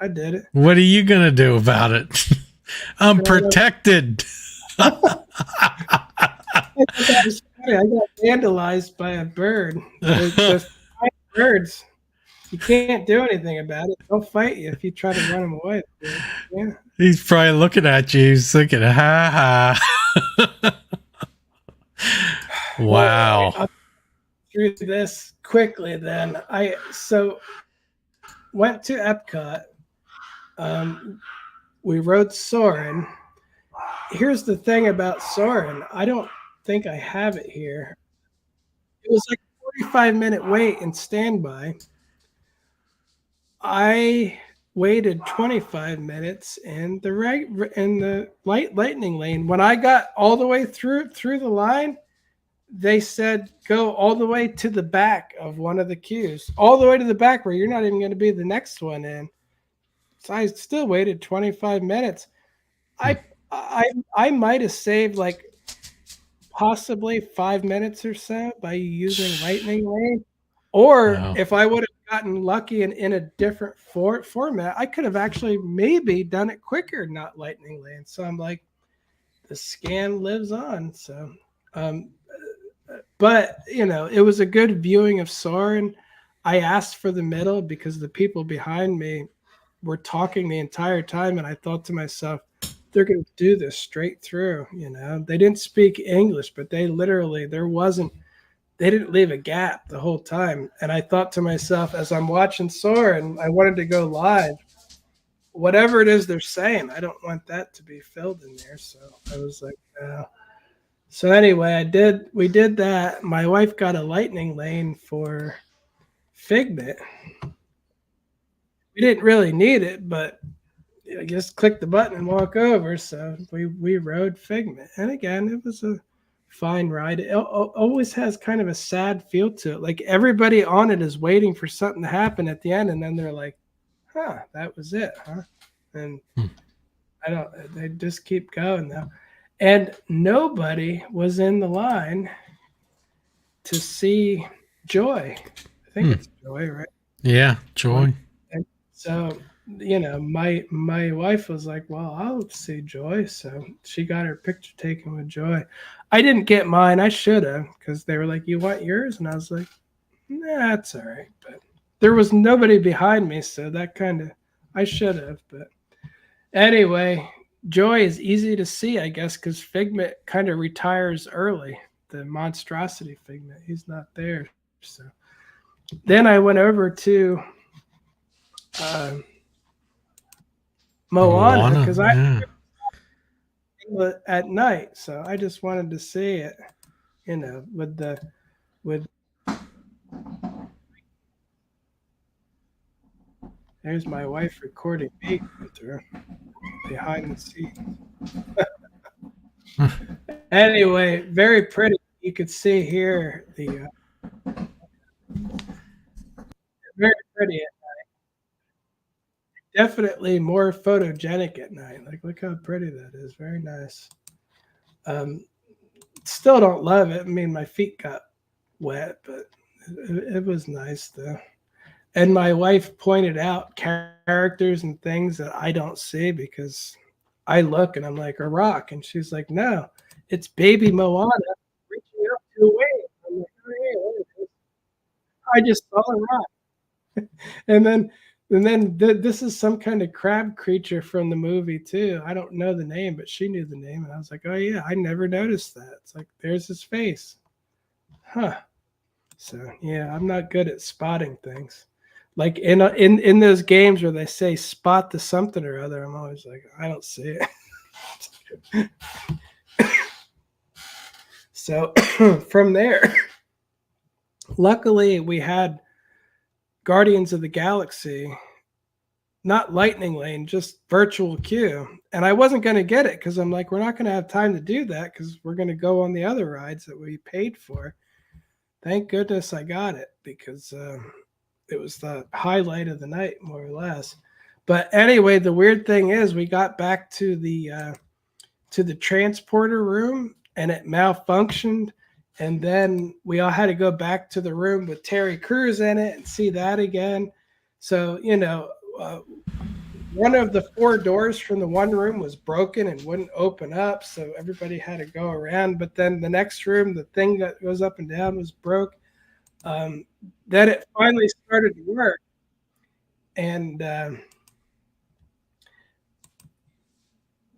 I did it. What are you gonna do about it? I'm protected. I got vandalized by a bird. There's birds. You can't do anything about it. They'll fight you if you try to run them away. Yeah. He's probably looking at you. He's thinking, ha ha. Wow. I'll through this quickly then. I went to Epcot. We rode Soarin'. Here's the thing about Soarin'. I don't think I have it here. It was like a 45-minute wait in standby. I waited 25 minutes in the lightning lane. When I got all the way through the line, they said go all the way to the back of one of the queues, all the way to the back where you're not even going to be the next one in. So I still waited 25 minutes. I might have saved like possibly 5 minutes or so by using Lightning Lane. Or if I would have gotten lucky and in a different format, I could have actually maybe done it quicker, not Lightning Lane. So I'm like, the scam lives on. So, but it was a good viewing of Soarin'. I asked for the middle because the people behind me were talking the entire time, and I thought to myself, they're going to do this straight through. They didn't speak English, but they didn't leave a gap the whole time. And I thought to myself, as I'm watching Soarin', I wanted to go live. Whatever it is they're saying, I don't want that to be filled in there. So I was like, no. So anyway, we did that. My wife got a lightning lane for Figment. We didn't really need it, but I just click the button and walk over. So we rode Figment, and again, it was a fine ride. It always has kind of a sad feel to it. Like everybody on it is waiting for something to happen at the end, and then they're like, "Huh, that was it, huh?" And Hmm. I don't. They just keep going though, and nobody was in the line to see Joy. I think Hmm. it's Joy, right? Yeah, One. Joy. And so my wife was like, "Well, I'll see Joy." So she got her picture taken with Joy. I didn't get mine. I should have, because they were like, "You want yours?" And I was like, "Nah, it's all right." But there was nobody behind me, so that kind of I should have. But anyway, Joy is easy to see, I guess, because Figment kind of retires early. The monstrosity Figment, he's not there. So then I went over to uh, Moana Moana. because I Yeah. at night, so I just wanted to see it. With there's my wife recording me going through behind the scenes. Anyway, very pretty. You could see here the very pretty. Definitely more photogenic at night. Like, look how pretty that is. Very nice. Um, Still don't love it. I mean, my feet got wet, but it was nice though. And my wife pointed out characters and things that I don't see because I look and I'm like a rock, and she's like, "No, it's baby Moana reaching up to a wave." I'm like, "Oh, yeah, there it is." I just saw a rock, and then this is some kind of crab creature from the movie too. I don't know the name, but she knew the name, and I was like, "Oh yeah, I never noticed that." It's like there's his face, huh? So yeah, I'm not good at spotting things. Like in those games where they say spot the something or other, I'm always like, I don't see it. So from there, luckily we had Guardians of the Galaxy, not Lightning Lane, just virtual queue. And I wasn't going to get it because I'm like, we're not going to have time to do that because we're going to go on the other rides that we paid for. Thank goodness I got it because it was the highlight of the night, more or less. But anyway, the weird thing is, we got back to the transporter room, and it malfunctioned, and then we all had to go back to the room with Terry Crews in it and see that again. So one of the four doors from the one room was broken and wouldn't open up, so everybody had to go around. But then the next room, the thing that goes up and down was broke. Um, then it finally started to work, and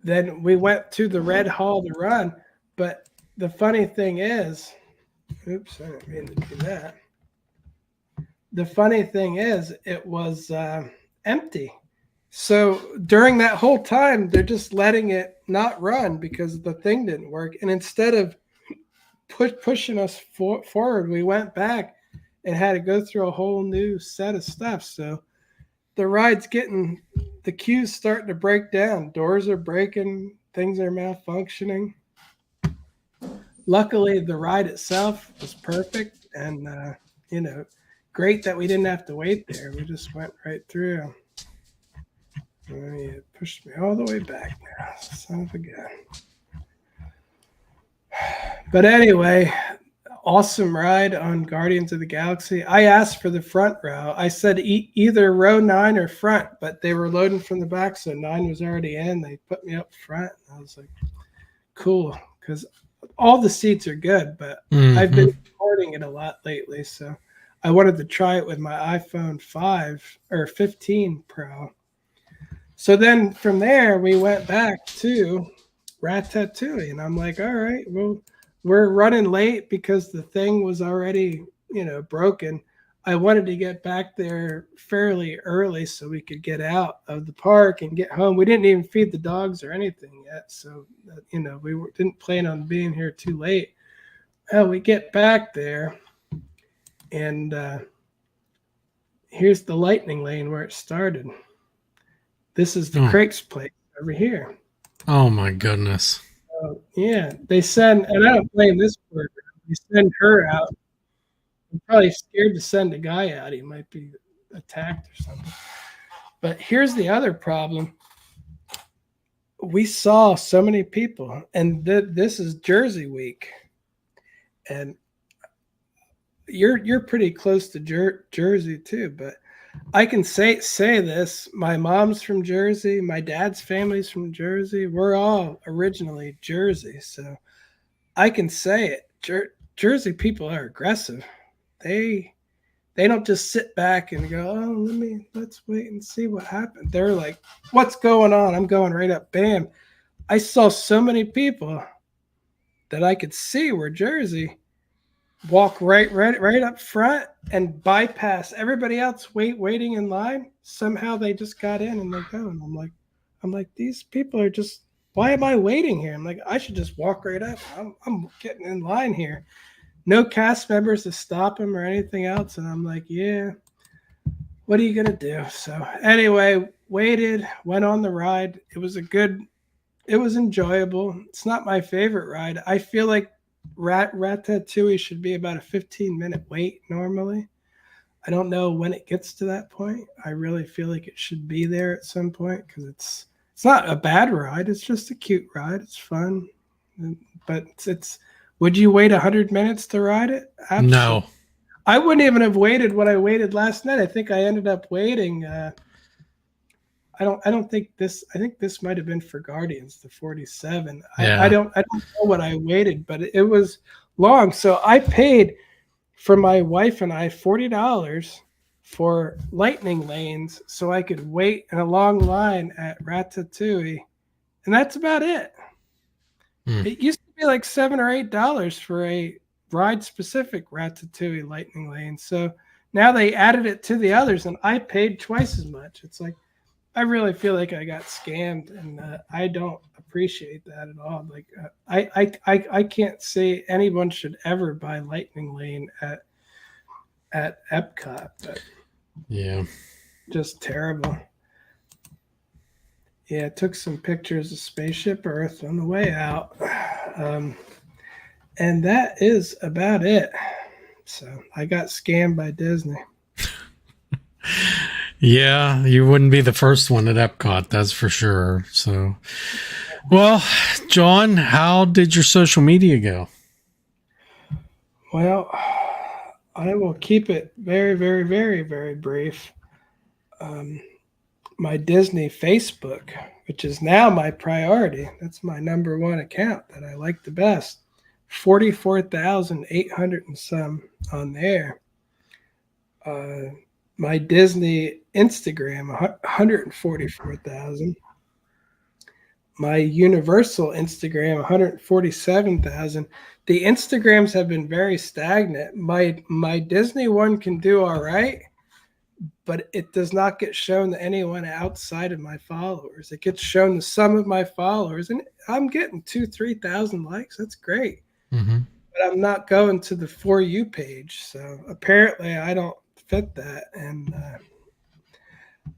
then we went to the Red Hall to run. But the funny thing is, oops, I didn't mean to do that. The funny thing is, it was empty. So during that whole time, they're just letting it not run because the thing didn't work. And instead of pushing us forward, we went back and had to go through a whole new set of stuff. So the ride's the queue's starting to break down. Doors are breaking, things are malfunctioning. Luckily, the ride itself was perfect, and you know, great that we didn't have to wait there. We just went right through. It pushed me all the way back now, son of a gun. But anyway, awesome ride on Guardians of the Galaxy. I asked for the front row. I said either row 9 or front, but they were loading from the back, so 9 was already in. They put me up front. I was like, cool, because all the seats are good, but I've been recording it a lot lately, so I wanted to try it with my iPhone 5 or 15 Pro. So then from there, we went back to Ratatouille, and I'm like, all right, well, we're running late because the thing was already, broken. I wanted to get back there fairly early so we could get out of the park and get home. We didn't even feed the dogs or anything yet, so didn't plan on being here too late. We get back there, and here's the lightning lane where it started. This is the Craig's place over here. Oh my goodness. Yeah, they send, and I don't blame this worker. They send her out. I'm probably scared to send a guy out. He might be attacked or something. But here's the other problem. We saw so many people, and this is Jersey week, and you're pretty close to Jersey too. But I can say this: my mom's from Jersey, my dad's family's from Jersey. We're all originally Jersey, so I can say it. Jersey people are aggressive. They don't just sit back and go, oh, let's wait and see what happened. They're like, what's going on? I'm going right up. Bam. I saw so many people that I could see were Jersey walk right up front and bypass everybody else waiting in line. Somehow they just got in and they go. And I'm like, these people are just, why am I waiting here? I'm like, I should just walk right up. I'm getting in line here. No cast members to stop him or anything else. And I'm like, yeah, what are you going to do? So anyway, waited, went on the ride. It was enjoyable. It's not my favorite ride. I feel like Ratatouille should be about a 15-minute wait normally. I don't know when it gets to that point. I really feel like it should be there at some point because it's not a bad ride. It's just a cute ride. It's fun. But it's would you wait 100 minutes to ride it? Absolutely. No. I wouldn't even have waited what I waited last night. I think I ended up waiting. I think this might have been for Guardians, the 47. Yeah. I don't know what I waited, but it was long. So I paid for my wife and I $40 for lightning lanes so I could wait in a long line at Ratatouille. And that's about it. It used to be like $7 or $8 for a ride-specific Ratatouille lightning lane. So now they added it to the others, and I paid twice as much. It's like, I really feel like I got scammed, and I don't appreciate that at all. Like, I can't say anyone should ever buy lightning lane at Epcot, but yeah, just terrible. Yeah, took some pictures of Spaceship Earth on the way out. And that is about it. So I got scammed by Disney. Yeah, you wouldn't be the first one at Epcot, that's for sure. So, well, John, how did your social media go? Well, I will keep it very, very, very, very brief. My Disney Facebook, which is now my priority. That's my number one account that I like the best. 44,800 and some on there. My Disney Instagram, 144,000. My Universal Instagram, 147,000. The Instagrams have been very stagnant. My Disney one can do all right, but it does not get shown to anyone outside of my followers. It gets shown to some of my followers, and I'm getting 2,000-3,000 likes. That's great. Mm-hmm. But I'm not going to the For You page. So apparently I don't fit that. And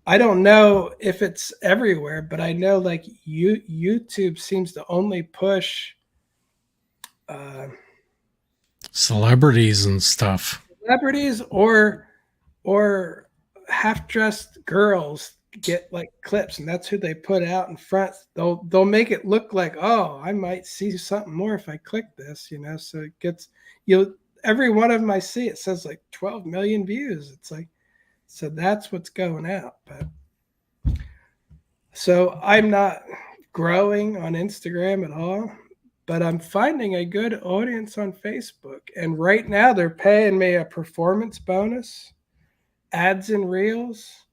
I don't know if it's everywhere, but I know like YouTube seems to only push celebrities and stuff. Celebrities or half-dressed girls get like clips, and that's who they put out in front. They'll make it look like, oh, I might see something more if I click this, so it gets every one of them I see, it says like 12 million views. It's like, so that's what's going out. But so I'm not growing on Instagram at all, but I'm finding a good audience on Facebook, and right now they're paying me a performance bonus, ads and reels,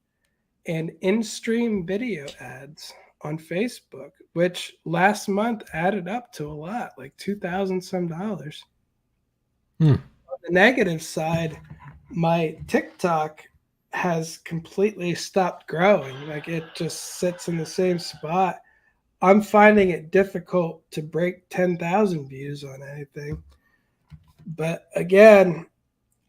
and in-stream video ads on Facebook, which last month added up to a lot, like $2,000 some. On the negative side, my TikTok has completely stopped growing. Like it just sits in the same spot. I'm finding it difficult to break 10,000 views on anything. But again,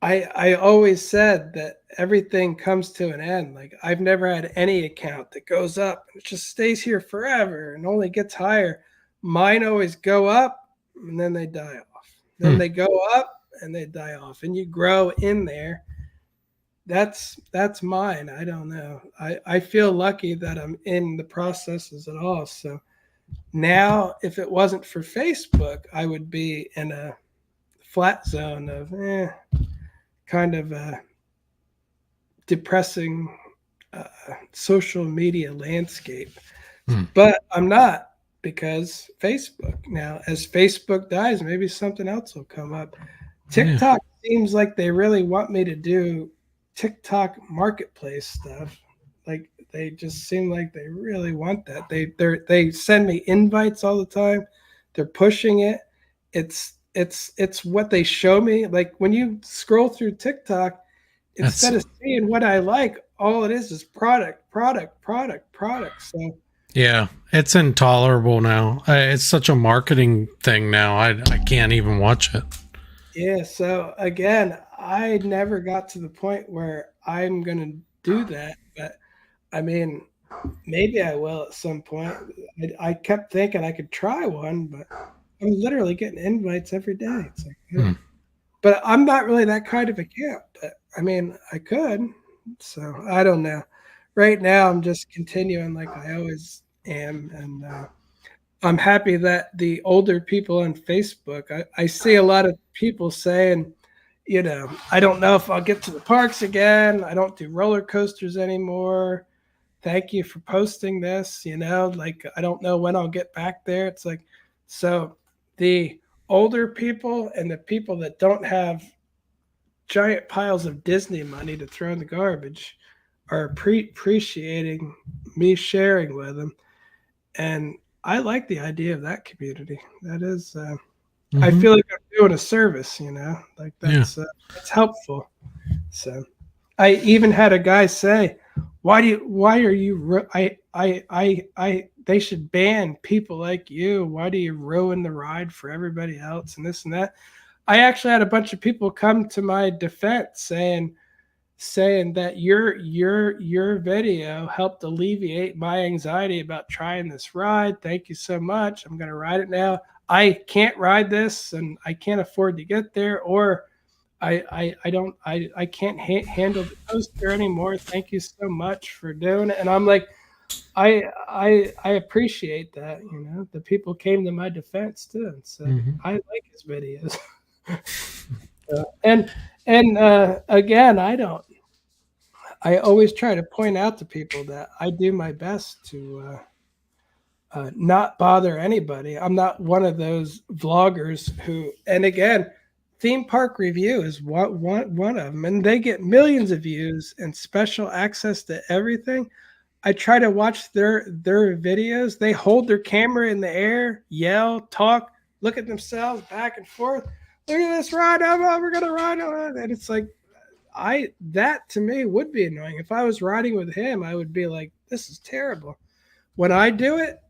I always said that everything comes to an end. Like I've never had any account that goes up and it just stays here forever and only gets higher. Mine always go up and then they die off. Then Hmm. they go up and they die off. And you grow in there. That's mine. I don't know. I feel lucky that I'm in the processes at all. So now if it wasn't for Facebook, I would be in a flat zone of kind of a depressing uh, social media landscape. Hmm. But I'm not because Facebook. Now, as Facebook dies, maybe something else will come up. Yeah. TikTok seems like they really want me to do TikTok marketplace stuff. Like they just seem like they really want that. They send me invites all the time. They're pushing it. It's what they show me. Like when you scroll through TikTok, That's instead of seeing what I like, all it is product, product, product, product. So yeah. It's intolerable now. It's such a marketing thing now. I can't even watch it. yeah, so again, I never got to the point where I'm gonna do that, but I mean, maybe I will at some point. I kept thinking I could try one, but I'm literally getting invites every day. It's like, Hmm. but I'm not really that kind of a camp. But I mean, I could. So I don't know. Right now, I'm just continuing like I always am, and I'm happy that the older people on Facebook. I see a lot of people saying, I don't know if I'll get to the parks again. I don't do roller coasters anymore. Thank you for posting this. Like I don't know when I'll get back there. It's like, so the older people and the people that don't have giant piles of Disney money to throw in the garbage are appreciating me sharing with them. And I like the idea of that community. That is, I Hmm. feel like I'm doing a service, like Yeah. that's helpful. So I even had a guy say, why are you, they should ban people like you. Why do you ruin the ride for everybody else and this and that? I actually had a bunch of people come to my defense saying that your video helped alleviate my anxiety about trying this ride. Thank you so much. I'm going to ride it now. I can't ride this and I can't afford to get there, or I don't I can't handle the coaster anymore. Thank you so much for doing it. And I'm like, I appreciate that. The people came to my defense too and said Hmm. I like his videos. And again, I always try to point out to people that I do my best to not bother anybody. I'm not one of those vloggers who, and again, theme park review is one of them, and they get millions of views and special access to everything. I try to watch their videos. They hold their camera in the air, yell, talk, look at themselves back and forth. Look at this ride! We're gonna ride on it, and it's like that to me would be annoying. If I was riding with him, I would be like, this is terrible. When I do it,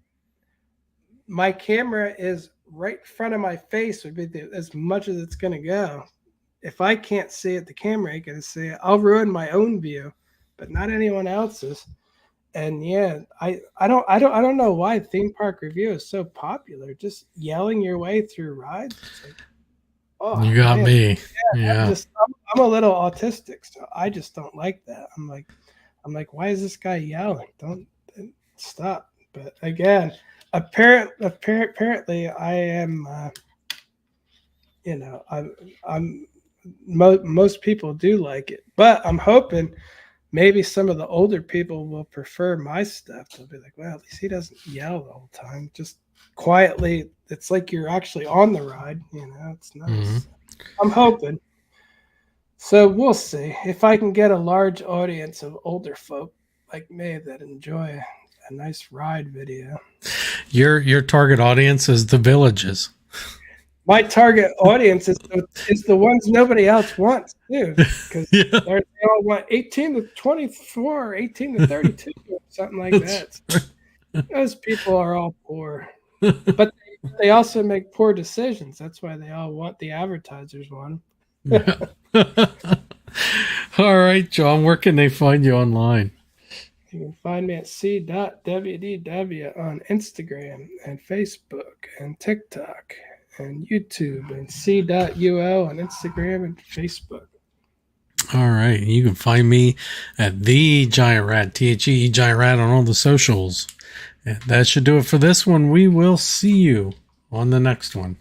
my camera is right in front of my face would be as much as it's gonna go. If I can't see it, the camera ain't gonna see it. I'll ruin my own view, but not anyone else's. And yeah, I don't know why theme park review is so popular. Just yelling your way through rides. It's like, oh You got man, me. I'm Yeah. just I'm a little autistic, so I just don't like that. I'm like, why is this guy yelling? Don't stop. But again, apparently, I am. I'm. Most people do like it, but I'm hoping maybe some of the older people will prefer my stuff. They'll be like, well, at least he doesn't yell the whole time. Just quietly. It's like you're actually on the ride. It's Hmm. nice. I'm hoping. So we'll see if I can get a large audience of older folk like me that enjoy a nice ride video. Your target audience is the villages. my target audience is the ones nobody else wants too, because Yeah, they all want 18 to 24, 18 to 32, or something like that's that. Those people are all poor, but they also make poor decisions. That's why they all want the advertisers want them. yeah. All right, John, where can they find you online? You can find me at SeeWDW on Instagram and Facebook and TikTok and YouTube, and C.UL on Instagram and Facebook. All right, you can find me at the Giant Rat, THE Giant Rat on all the socials. And that should do it for this one. We will see you on the next one.